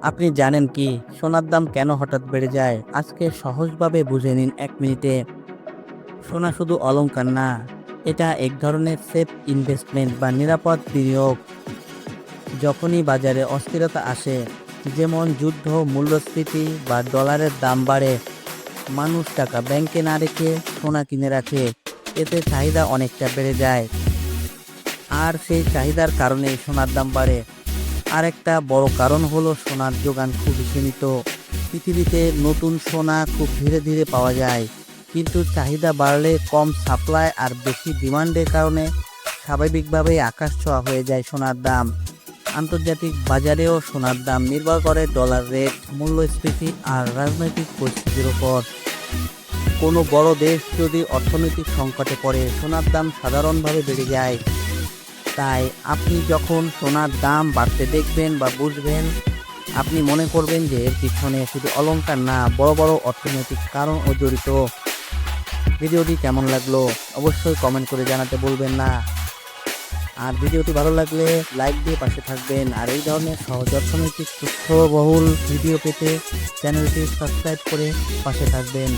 আপনি জানেন কি সোনার দাম কেন হঠাৎ বেড়ে যায়? আজকে সহজভাবে বুঝে নিন ১ মিনিটে। সোনা শুধু অলংকার না, এটা এক ধরনের সেফ ইনভেস্টমেন্ট বা নিরাপদ বিনিয়োগ। যখনই বাজারে অস্থিরতা আসে, যেমন যুদ্ধ, মূল্যস্ফীতি বা ডলারের দাম বাড়ে, মানুষ টাকা ব্যাংকে না রেখে সোনা কিনে রাখে। এতে চাহিদা অনেকটা বেড়ে যায়, আর সেই চাহিদার কারণেই সোনার দাম বাড়ে। আরেকটা বড় কারণ হলো সোনার যোগান খুব সীমিত। পৃথিবীতে নতুন সোনা খুব ধীরে ধীরে পাওয়া যায়, কিন্তু চাহিদা বাড়লে কম সাপ্লাই আর বেশি ডিমান্ডের কারণে স্বাভাবিকভাবেই আকাশ ছোঁয়া হয়ে যায় সোনার দাম। আন্তর্জাতিক বাজারেও সোনার দাম নির্ভর করে ডলার রেট, মূল্যস্ফীতি আর রাজনৈতিক পরিস্থিতির উপর। কোনো বড় দেশ যদি অর্থনৈতিক সংকটে পড়ে, সোনার দাম সাধারণভাবে বেড়ে যায়। তাই আপনি যখন সোনার দাম বাড়তে দেখবেন বা বুঝবেন, আপনি মনে করবেন যে এর পিছনে শুধু অলংকার না, বড় বড় অর্থনৈতিক কারণও জড়িত। ভিডিওটি কেমন লাগলো অবশ্যই কমেন্ট করে জানাতে ভুলবেন না। আর ভিডিওটি ভালো লাগলে লাইক দিয়ে পাশে থাকবেন। আর এই ধরনের সহজ অর্থনৈতিক তথ্যবহুল ভিডিও পেতে চ্যানেলটি সাবস্ক্রাইব করে পাশে থাকবেন।